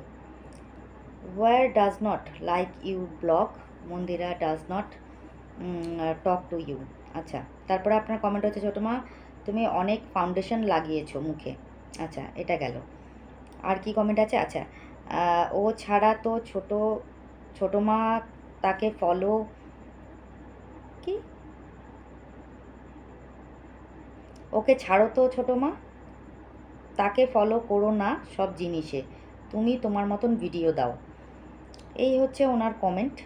Speaker 1: where does not like you blog, Mandira does not talk to you। আচ্ছা, তারপরে আপনার comment হচ্ছে, ছোটো মা তুমি অনেক foundation লাগিয়েছো মুখে। আচ্ছা, এটা গেল। আর কি কমেন্ট আছে, আচ্ছা, ও ছাড়া তো ছোটো মা তাকে ফলো, কি, ওকে ছাড়ো তো ছোটো মা, তাকে ফলো করো না সব জিনিসে, তুমি তোমার মতন ভিডিও দাও। এই হচ্ছে ওনার কমেন্ট।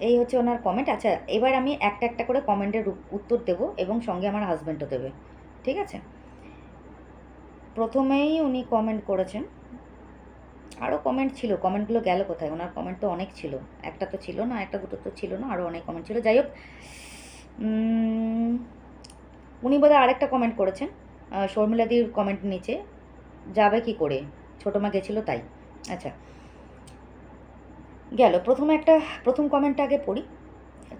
Speaker 1: এই হচ্ছে ওনার কমেন্ট। আচ্ছা, এবার আমি একটা একটা করে কমেন্টের উত্তর দেব এবং সঙ্গে আমার হাজব্যান্ডও দেবে, ঠিক আছে? প্রথমেই উনি কমেন্ট করেছেন, আরও কমেন্ট ছিল, কমেন্টগুলো গেল কোথায়? ওনার কমেন্ট তো অনেক ছিল, একটা তো ছিল না, একটা দুটো তো ছিল না, আরও অনেক কমেন্ট ছিল। যাই হোক, উনি বোধহয় আরেকটা কমেন্ট করেছেন শর্মিলাদির কমেন্ট নিচে, যাবে কি করে, ছোটো মা গেছিলো তাই। আচ্ছা, গেল। প্রথম কমেন্টটা আগে পড়ি।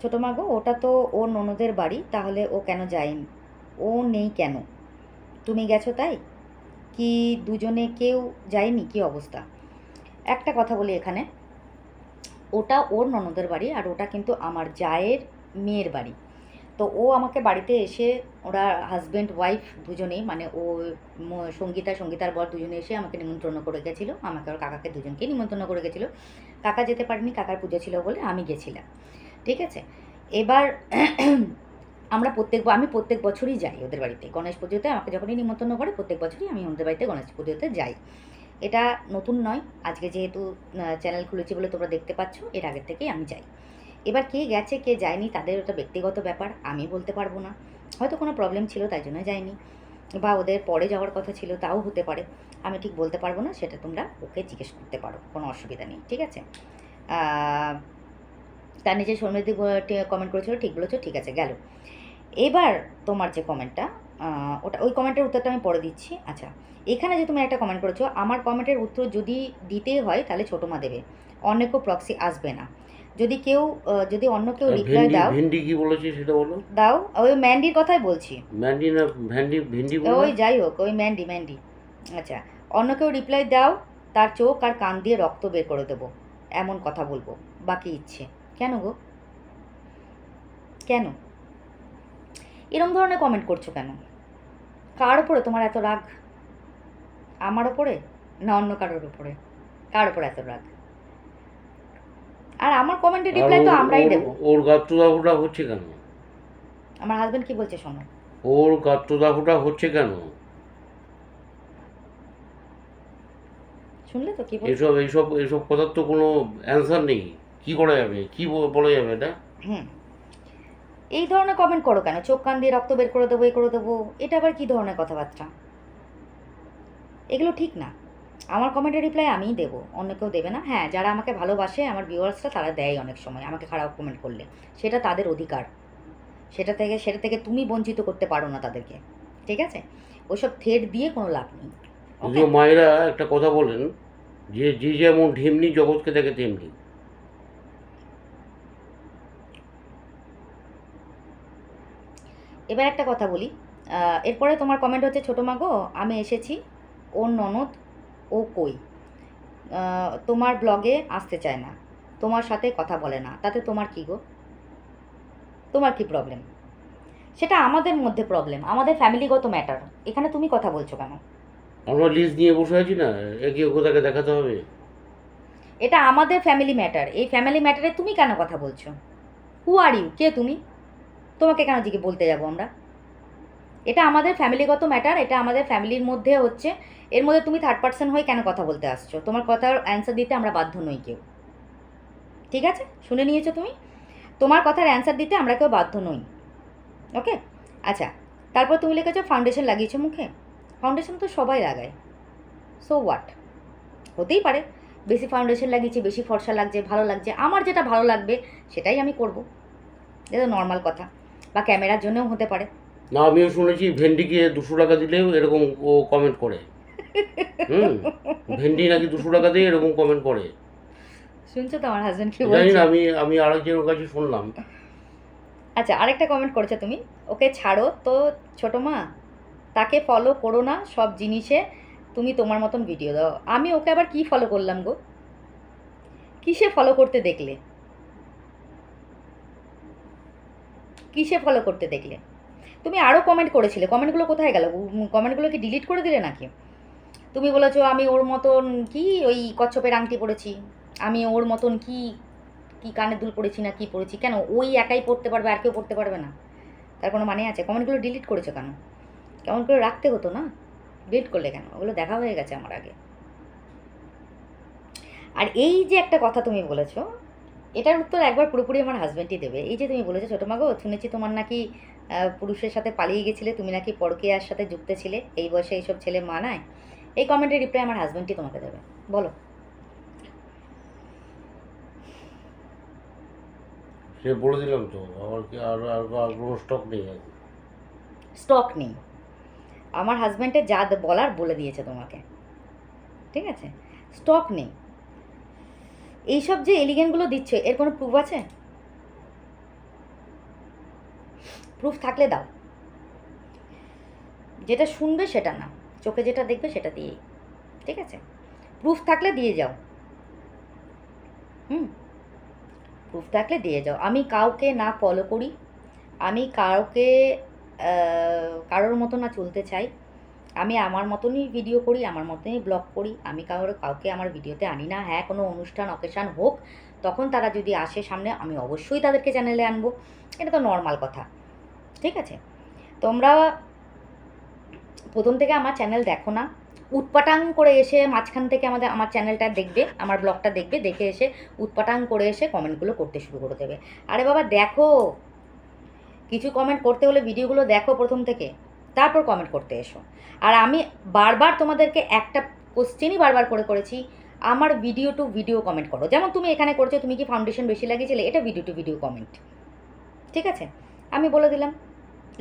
Speaker 1: ছোটো মা গো, ওটা তো ওর ননদের বাড়ি, তাহলে ও কেন যায়নি? ও নেই কেন? তুমি গেছো তাই কি? দুজনে কেউ যায়নি? কি অবস্থা? একটা কথা বলি এখানে, ওটা ওর ননদের বাড়ি আর ওটা কিন্তু আমার জায়ের মেয়ের বাড়ি। তো ও আমাকে বাড়িতে এসে, ওরা হাজব্যান্ড ওয়াইফ দুজনেই, মানে ও সঙ্গীতার বর দুজনে এসে আমাকে নিমন্ত্রণ করে গেছিলো, আমাকে আর কাকাকে দুজনকেই নিমন্ত্রণ করে গেছিলো। কাকা যেতে পারেনি, কাকার পুজো ছিল বলে আমি গেছিলাম, ঠিক আছে? এবার আমি প্রত্যেক বছরই যাই ওদের বাড়িতে গণেশ পুজোতে। আমাকে যখনই নিমন্ত্রণ করে প্রত্যেক বছরই আমি ওদের বাড়িতে গণেশ পুজোতে যাই। এটা নতুন নয়, আজকে যেহেতু চ্যানেল খুলেছি বলে তোমরা দেখতে পাচ্ছ, এর আগের থেকেই আমি যাই। এবার কে গেছে কে যায়নি তাদের ওটা ব্যক্তিগত ব্যাপার, আমি বলতে পারবো না। হয়তো কোনো প্রবলেম ছিল তাই জন্য যায়নি, বা ওদের পরে যাওয়ার কথা ছিল, তাও হতে পারে, আমি ঠিক বলতে পারবো না। সেটা তোমরা ওকে জিজ্ঞেস করতে পারো, কোনো অসুবিধা নেই, ঠিক আছে? তার নিচে সৌম্যদি কমেন্ট করেছিল, ঠিক বলেছো, ঠিক আছে, গেল। এবার তোমার যে কমেন্টটা, ওই কমেন্টের উত্তরটা আমি পরে দিচ্ছি। আচ্ছা, এখানে যে তুমি একটা কমেন্ট করেছো, আমার কমেন্টের উত্তর যদি দিতেই হয় তাহলে ছোটো মা দেবে, অন্য কেউ প্রক্সি আসবে না। যদি অন্য কেউ রিপ্লাই দাও,
Speaker 3: ভেন্ডি কি বলেছে সেটা বলো।
Speaker 1: দাও, ওই ম্যান্ডির কথাই বলছি।
Speaker 3: ম্যান্ডি না ভেন্ডি
Speaker 1: ওই যাই হোক, ওই ম্যান্ডি। আচ্ছা, অন্য কেউ রিপ্লাই দাও, তার চোখ আর কান দিয়ে রক্ত বের করে দেবো, এমন কথা বলবো, বাকি ইচ্ছে। কেন গো, কেন এরম ধরনের কমেন্ট করছো কেন? কার ওপরে তোমার এত রাগ? আমার ওপরে না অন্য কারোর ওপরে? কার ওপরে এত রাগ? আর আমার কমেন্টের রিপ্লাই তো আমরাই দেবো।
Speaker 3: ওর গাত্রদাহুটা হচ্ছে কেন?
Speaker 1: আমার হাজবেন্ড কি বলছে শোনো।
Speaker 3: ওর গাত্রদাহুটা হচ্ছে কেন?
Speaker 1: শুনলে তো কি বলছে?
Speaker 3: এইসব কথার তো কোনো অ্যান্সার নেই। কি করা যাবে, কি বলা যাবে এটা?
Speaker 1: এই ধরনের কমেন্ট করো কেন? চোখ কান দিয়ে রক্ত বের করে দেবো, এ করে দেবো, এটা আবার কী ধরনের কথাবার্তা? এগুলো ঠিক না। আমার কমেন্টের রিপ্লাই আমিই দেবো, অন্য কেউ দেবে না। হ্যাঁ, যারা আমাকে ভালোবাসে, আমার ভিউয়ার্সরা, তারা দেয় অনেক সময় আমাকে খারাপ কমেন্ট করলে, সেটা তাদের অধিকার। সেটা থেকে তুমি বঞ্চিত করতে পারো না তাদেরকে, ঠিক আছে? ওইসব থ্রেড দিয়ে কোনো লাভ নেই।
Speaker 3: যদিও মায়েরা একটা কথা বলেন যে যে যেমন ঢেমনি জগৎকে দেখে তেমনি।
Speaker 1: এবার একটা কথা বলি, এরপরে তোমার কমেন্ট হচ্ছে, ছোটো মা গো, আমি এসেছি, ওর ননদ ও কই, তোমার ব্লগে আসতে চায় না, তোমার সাথে কথা বলে না, তাতে তোমার কী গো? তোমার কি প্রবলেম? সেটা আমাদের মধ্যে প্রবলেম, আমাদের ফ্যামিলিগত ম্যাটার, এখানে তুমি কথা বলছো কেন?
Speaker 3: আমরা লিস্ট নিয়ে বসে আছি না, একে কোথাকে দেখাতে হবে।
Speaker 1: এটা আমাদের ফ্যামিলি ম্যাটার, এই ফ্যামিলি ম্যাটারে তুমি কেন কথা বলছো? হু আর ইউ? কে তুমি? তোমাকে কেন জিজ্ঞেস বলতে যাবো আমরা? এটা আমাদের ফ্যামিলিগত ম্যাটার, এটা আমাদের ফ্যামিলির মধ্যে হচ্ছে, এর মধ্যে তুমি থার্ড পার্সন হয়ে কেন কথা বলতে আসছো? তোমার কথার অ্যান্সার দিতে আমরা বাধ্য নই কেউ, ঠিক আছে? শুনে নিয়েছো তুমি? তোমার কথার অ্যান্সার দিতে আমরা কেউ বাধ্য নই, ওকে? আচ্ছা, তারপর তুমি লিখেছো ফাউন্ডেশন লাগিয়েছো মুখে। ফাউন্ডেশন তো সবাই লাগায়, সো হোয়াট? হতেই পারে বেশি ফাউন্ডেশন লাগিয়েছি, বেশি ফর্সা লাগছে, ভালো লাগছে, আমার যেটা ভালো লাগবে সেটাই আমি করব, এটা নর্মাল কথা। বা ক্যামেরার জন্যও হতে পারে।
Speaker 3: না, আমিও শুনেছি ভেন্ডিকে 200 টাকা দিলেও এরকম ও কমেন্ট করে। ভেন্ডি নাকি 200 টাকা দিয়ে এরকম কমেন্ট করে।
Speaker 1: শুনছো তো আমার হাজব্যান্ড কি
Speaker 3: জানি
Speaker 1: বলছে?
Speaker 3: না, আমি আরেকজনের কাছে শুনলাম।
Speaker 1: আচ্ছা, আরেকটা কমেন্ট করেছো তুমি, ওকে ছাড়ো তো ছোটো মা, তাকে ফলো করো না সব জিনিসে, তুমি তোমার মতন ভিডিও দাও। আমি ওকে আবার কি ফলো করলাম গো? কিসে ফলো করতে দেখলে? কিসে ফলো করতে দেখলে? তুমি আরও কমেন্ট করেছিলে, কমেন্টগুলো কোথায় গেল? কমেন্টগুলো কি ডিলিট করে দিলে নাকি? তুমি বলেছো আমি ওর মতন কি ওই কচ্ছপের আংটি পরেছি, আমি ওর মতন কি কী কানের দুল পড়েছি না কী পড়েছি, কেন ওই একাই পড়তে পারবে আর কেউ পড়তে পারবে না? তার কোনো মানে আছে? কমেন্টগুলো ডিলিট করেছো কেন? কমেন্টগুলো রাখতে হতো না, ডিলিট করলে কেন? ওগুলো দেখা হয়ে গেছে আমার আগে। আর এই যে একটা কথা তুমি বলেছো, এটার উত্তর একবার পুরোপুরি আমার হাজব্যান্ডই দেবে। এই যে তুমি বলেছো ছোটো মা গো, শুনেছি তোমার নাকি পুরুষের সাথে পালিয়ে গেছিলে, তুমি নাকি পরকীয়ার সাথে যুক্ত ছিলে, এই বয়সে এইসব ছেলে মানায়। এই কমেন্টের রিপ্লাই আমার হাজব্যান্ডই তোমাকে দেবে। বলো।
Speaker 3: সে বলে দিলাম তো, আমার কি আর আর আর কোনো স্টক নেই এখন।
Speaker 1: স্টক নেই, আমার হাজব্যান্ডের যা বলার বলে দিয়েছে তোমাকে, ঠিক আছে? স্টক নেই। এইসব যে এলিগেন্টগুলো দিচ্ছে এর কোনো প্রুফ আছে? প্রুফ থাকলে দাও। যেটা শুনবে সেটা না, চোখে যেটা দেখবে সেটা দিয়েই, ঠিক আছে? প্রুফ থাকলে দিয়ে যাও। প্রুফ থাকলে দিয়ে যাও। আমি কাউকে না ফলো করি, আমি কাউকে কারোর মতো না চলতে চাই। আমি আমার মতনই ভিডিও করি, আমার মতনই ব্লগ করি। আমি কাউকে আমার ভিডিওতে আনি না। হ্যাঁ, কোনো অনুষ্ঠান অকেশান হোক তখন তারা যদি আসে সামনে, আমি অবশ্যই তাদেরকে চ্যানেলে আনবো। এটা তো নর্মাল কথা, ঠিক আছে? তোমরা প্রথম থেকে আমার চ্যানেল দেখো না, উৎপাটাং করে এসে মাঝখান থেকে আমার চ্যানেলটা দেখবে, আমার ব্লগটা দেখবে, দেখে এসে উৎপাটাং করে এসে কমেন্টগুলো করতে শুরু করে দেবে। আরে বাবা দেখো, কিছু কমেন্ট করতে হলে ভিডিওগুলো দেখো প্রথম থেকে, তারপর কমেন্ট করতে এসো। আর আমি বারবার তোমাদেরকে একটা কোশ্চেনই বারবার করে করেছি, আমার ভিডিও টু ভিডিও কমেন্ট করো। যেমন তুমি এখানে করছো, তুমি কি ফাউন্ডেশন বেশি লাগিয়েছিলে, এটা ভিডিও টু ভিডিও কমেন্ট, ঠিক আছে? আমি বলে দিলাম,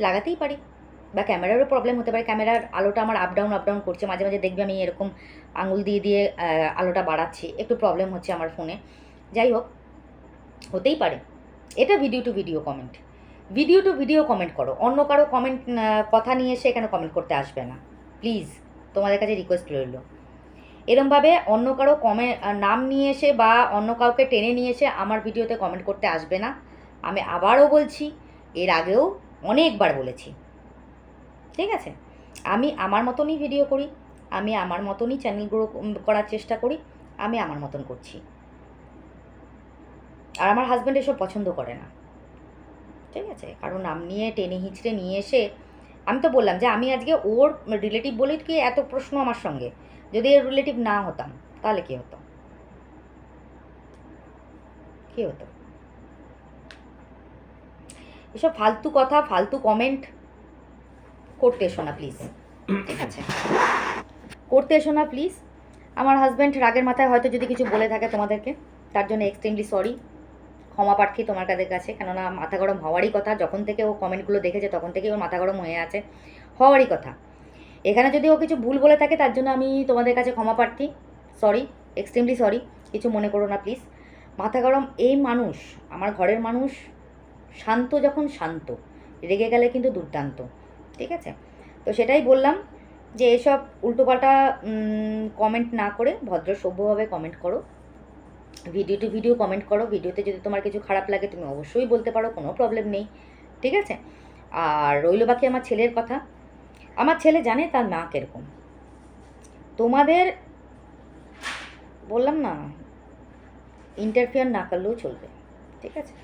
Speaker 1: লাগাতেই পারি, বা ক্যামেরারও প্রবলেম হতে পারে, ক্যামেরার আলোটা আমার আপ ডাউন করছে, মাঝে মাঝে দেখবে আমি এরকম আঙুল দিয়ে দিয়ে আলোটা বাড়াচ্ছি, একটু প্রবলেম হচ্ছে আমার ফোনে। যাই হোক, হতেই পারে। এটা video to video comment. Video to video comment করো, অন্য কারো কমেন্ট কথা নিয়ে এসে এখানে কমেন্ট করতে আসবে না, প্লিজ, তোমাদের কাছে রিকোয়েস্ট রইল। এরমভাবে অন্য কারো নাম নিয়ে এসে বা অন্য কাউকে টেনে নিয়ে এসে আমার ভিডিওতে কমেন্ট করতে আসবে না। আমি আবারও বলছি, এর আগেও অনেকবার বলেছি, ঠিক আছে? আমি আমার মতনই ভিডিও করি, আমি আমার মতনই চ্যানেল গ্রো করার চেষ্টা করি, আমি আমার মতন করছি। আর আমার হাজব্যান্ড এসব পছন্দ করে না, ঠিক আছে? কারণ নাম নিয়ে টেনে হিঁচড়ে নিয়ে এসে, আমি তো বললাম যে আমি আজকে ওর রিলেটিভ বলেই কি এত প্রশ্ন আমার সঙ্গে। যদি এর রিলেটিভ না হতাম তাহলে কী হতো? কী হতো? এসব ফালতু কথা, ফালতু কমেন্ট করতে এসো না প্লিজ, ঠিক আছে? করতে এসো না প্লিজ। আমার হাজব্যান্ড রাগের মাথায় হয়তো যদি কিছু বলে থাকে তোমাদেরকে, তার জন্য এক্সট্রিমলি সরি, ক্ষমা প্রার্থী তোমার তাদের কাছে। কেননা মাথা গরম হওয়ারই কথা, যখন থেকে ও কমেন্টগুলো দেখেছে তখন থেকে ওর মাথা গরম হয়ে আছে, হওয়ারই কথা। এখানে যদি ও কিছু ভুল বলে থাকে তার জন্য আমি তোমাদের কাছে ক্ষমা প্রার্থী, সরি, এক্সট্রিমলি সরি, কিছু মনে করো না প্লিজ। মাথা গরম এই মানুষ, আমার ঘরের মানুষ, শান্ত যখন শান্ত, রেগে গেলে কিন্তু দুর্দান্ত, ঠিক আছে? তো সেটাই বললাম যে এসব উল্টোপাল্টা কমেন্ট না করে ভদ্র সভ্যভাবে কমেন্ট করো, ভিডিও টু ভিডিও কমেন্ট করো। ভিডিওতে যদি তোমার কিছু খারাপ লাগে তুমি অবশ্যই বলতে পারো, কোনো প্রবলেম নেই, ঠিক আছে? আর রইল বাকি আমার ছেলের কথা। আমার ছেলে জানে তার মা কীরকম। তোমাদের বললাম না, ইন্টারফেয়ার না করলেও চলবে, ঠিক আছে?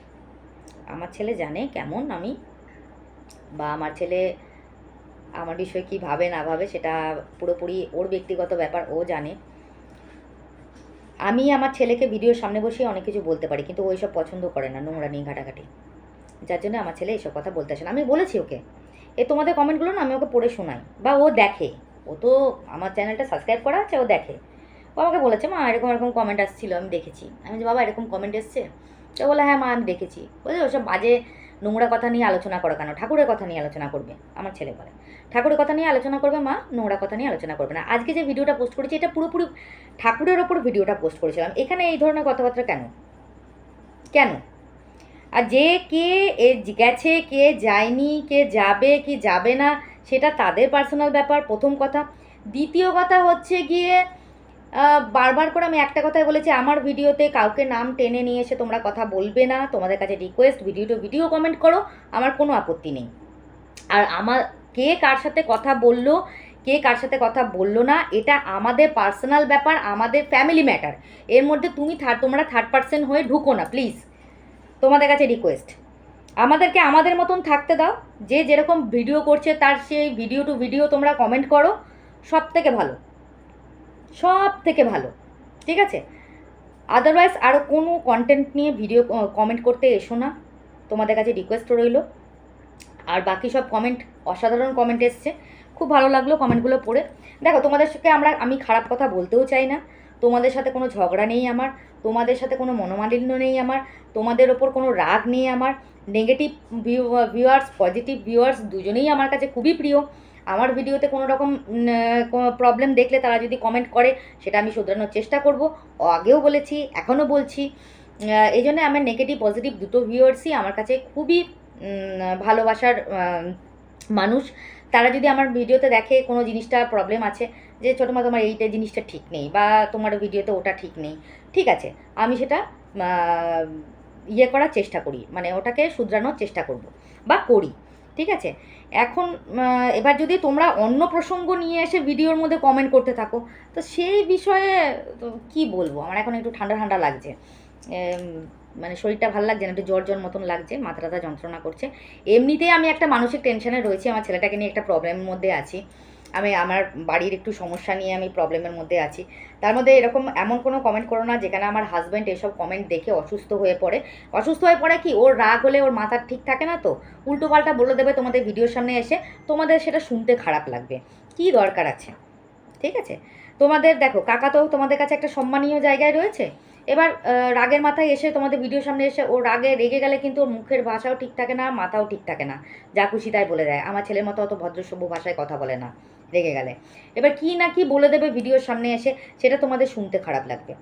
Speaker 1: আমার ছেলে জানে কেমন আমি, বা আমার ছেলে আমার বিষয়ে কী ভাবে না ভাবে সেটা পুরোপুরি ওর ব্যক্তিগত ব্যাপার, ও জানে। আমি আমার ছেলেকে ভিডিওর সামনে বসে অনেক কিছু বলতে পারি, কিন্তু ও এসব পছন্দ করে না, নোংরামি ঘাটাঘাটি, যার জন্য আমার ছেলে এইসব কথা বলতে আসে না। আমি বলেছি ওকে, তোমাদের কমেন্টগুলো না আমি ওকে পড়ে শোনাই, বা ও দেখে, ও তো আমার চ্যানেলটা সাবস্ক্রাইব করা আছে, ও দেখে। ও আমাকে বলেছে মা এরকম এরকম কমেন্ট আসছিলো, আমি দেখেছি। আমি যে বাবা এরকম কমেন্ট এসছে? তো বলে হ্যাঁ মা আমি দেখেছি। বলে ওসব বাজে নোংরা কথা নিয়ে আলোচনা করো কেন, ঠাকুরের কথা নিয়ে আলোচনা করবে। আমার ছেলে বলে ঠাকুরের কথা নিয়ে আলোচনা করবে মা, নোংরা কথা নিয়ে আলোচনা করবে না। আজকে যে ভিডিওটা পোস্ট করেছি এটা পুরোপুরি ঠাকুরের ওপর ভিডিওটা পোস্ট করেছিলাম, এখানে এই ধরনের কথাবার্তা কেন? কেন? আর যে কে গেছে, কে যায়নি, কে যাবে কি যাবে না, সেটা তাদের পার্সোনাল ব্যাপার, প্রথম কথা। দ্বিতীয় কথা হচ্ছে গিয়ে, বারবার করে আমি একটা কথাই বলেছি, আমার ভিডিওতে কাউকে নাম টেনে নিয়ে এসে তোমরা কথা বলবে না। তোমাদের কাছে request, video to video comment করো, আমার কোনো আপত্তি নেই। আর আমার কে কার সাথে কথা বললো, কে কার সাথে কথা বললো না, এটা আমাদের পার্সোনাল ব্যাপার, আমাদের ফ্যামিলি ম্যাটার। এর মধ্যে তোমরা থার্ড পার্সন হয়ে ঢুকো না প্লিজ। তোমাদের কাছে রিকোয়েস্ট, আমাদেরকে আমাদের মতন থাকতে দাও। যে যেরকম ভিডিও করছে তার সেই ভিডিও টু ভিডিও তোমরা কমেন্ট করো, সব থেকে ভালো, সব থেকে ভালো, ঠিক আছে? আদারওয়াইজ আরও কোনো কন্টেন্ট নিয়ে ভিডিও কমেন্ট করতে এসো না, তোমাদের কাছে রিকোয়েস্ট রইল। আর বাকি সব কমেন্ট অসাধারণ কমেন্ট এসছে, খুব ভালো লাগলো কমেন্টগুলো পড়ে। দেখো, তোমাদের সাথে আমি খারাপ কথা বলতেও চাই না, তোমাদের সাথে কোনো ঝগড়া নেই আমার, তোমাদের সাথে কোনো মনোমালিন্য নেই আমার, তোমাদের ওপর কোনো রাগ নেই আমার। নেগেটিভ ভিউয়ার্স, পজিটিভ ভিউয়ার্স দুজনেই আমার কাছে খুবই প্রিয়। আমার ভিডিওতে কোনো রকম প্রবলেম দেখলে তারা যদি কমেন্ট করে, সেটা আমি শুধরানোর চেষ্টা করব, আগেও বলেছি, এখনও বলছি। এই জন্য আমার নেগেটিভ পজিটিভ দুটো ভিউয়ার্সই আমার কাছে খুবই ভালোবাসার মানুষ। তারা যদি আমার ভিডিওতে দেখে কোনো জিনিসটা প্রবলেম আছে, যে ছোটো মা তোমার এইটা জিনিসটা ঠিক নেই, বা তোমার ভিডিওতে ওটা ঠিক নেই, ঠিক আছে, আমি সেটা ইয়ে করার চেষ্টা করি, মানে ওটাকে শুধরানোর চেষ্টা করব বা করি, ঠিক আছে? এখন এবার যদি তোমরা অন্য প্রসঙ্গ নিয়ে এসে ভিডিওর মধ্যে কমেন্ট করতে থাকো, তো সেই বিষয়ে তো কী বলবো, আমার এখন একটু ঠান্ডা ঠান্ডা লাগছে, মানে শরীরটা ভালো লাগছে না, একটু জ্বর জ্বর মতন লাগছে, মাথা টাথা যন্ত্রণা করছে। এমনিতেই আমি একটা মানসিক টেনশনে রয়েছি, আমার ছেলেটাকে নিয়ে একটা প্রবলেমের মধ্যে আছি, আমি আমার বাড়ির একটু সমস্যা নিয়ে আমি প্রবলেমের মধ্যে আছি। তার মধ্যে এমন কোনো কমেন্ট করো না যেখানে আমার হাজব্যান্ড এসব কমেন্ট দেখে অসুস্থ হয়ে পড়ে। অসুস্থ হয়ে পড়ে কি, ওর রাগ হলে ওর মাথা ঠিক থাকে না, তো উল্টোপাল্টা বলে দেবে তোমাদের ভিডিওর সামনে এসে, তোমাদের সেটা শুনতে খারাপ লাগবে, কী দরকার আছে? ঠিক আছে, তোমাদের দেখো, কাকা তো তোমাদের কাছে একটা সম্মানীয় জায়গায় রয়েছে। এবার রাগের মাথায় এসে তোমাদের ভিডিওর সামনে এসে ও রেগে গেলে কিন্তু ওর মুখের ভাষাও ঠিক থাকে না, মাথাও ঠিক থাকে না, যা খুশি তাই বলে দেয়। আমার ছেলের মতো অত ভদ্রসভ্য ভাষায় কথা বলে না রেগে গেলে। এবার কী না কি বলে দেবে ভিডিওর সামনে এসে, সেটা তোমাদের শুনতে খারাপ লাগবে,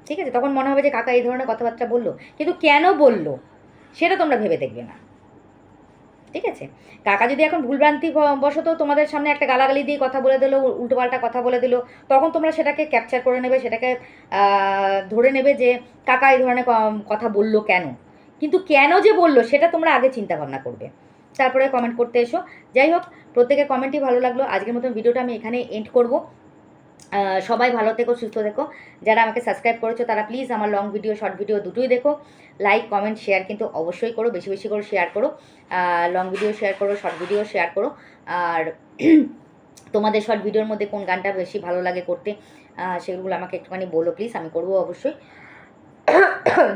Speaker 1: ঠিক আছে? তখন মনে হবে যে কাকা এই ধরনের কথাবার্তা বললো, কিন্তু কেন বললো সেটা তোমরা ভেবে দেখবে না, ঠিক আছে? কাকা যদি এখন ভুলভ্রান্তি বশত তোমাদের সামনে একটা গালাগালি দিয়ে কথা বলে দিল, উল্টোপাল্টা কথা বলে দিল, তখন তোমরা সেটাকে ক্যাপচার করে নেবে, সেটাকে ধরে নেবে যে কাকা এই ধরনের কথা বললো কেন, কিন্তু কেন যে বললো সেটা তোমরা আগে চিন্তা ভাবনা করবে, তারপরে কমেন্ট করতে এসো। যাই হোক, প্রত্যেকের কমেন্টই ভালো লাগলো। আজকের মতন ভিডিওটা আমি এখানে এন্ড করব। সবাই ভালো থেকো, সুস্থ থেকো। যারা আমাকে সাবস্ক্রাইব করেছো তারা প্লিজ আমার লং ভিডিও, শর্ট ভিডিও দুটোই দেখো। লাইক, কমেন্ট, শেয়ার কিন্তু অবশ্যই করো, বেশি বেশি করে শেয়ার করো। লং ভিডিও শেয়ার করো, শর্ট ভিডিও শেয়ার করো। আর তোমাদের শর্ট ভিডিওর মধ্যে কোন গানটা বেশি ভালো লাগে করতে, সেগুলো আমাকে একটুখানি বলো প্লিজ, আমি করবো অবশ্যই।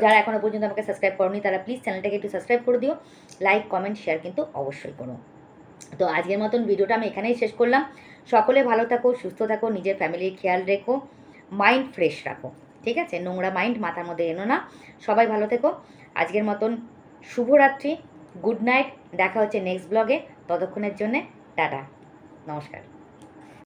Speaker 1: যারা এখনও পর্যন্ত আমাকে সাবস্ক্রাইব করোনি তারা প্লিজ চ্যানেলটাকে একটু সাবস্ক্রাইব করে দিও। লাইক, কমেন্ট, শেয়ার কিন্তু অবশ্যই করো। তো আজকের মতন ভিডিওটা আমি এখানেই শেষ করলাম। সকলে ভালো থাকো, সুস্থ থাকো, নিজের ফ্যামিলির খেয়াল রেখো, মাইন্ড ফ্রেশ রাখো, ঠিক আছে? নোংরা মাইন্ড মাথার মধ্যে এনো না। সবাই ভালো থেকো। আজকের মতন শুভরাত্রি, গুড নাইট। দেখা হচ্ছে নেক্সট ব্লগে। ততক্ষণের জন্যে টাটা, নমস্কার।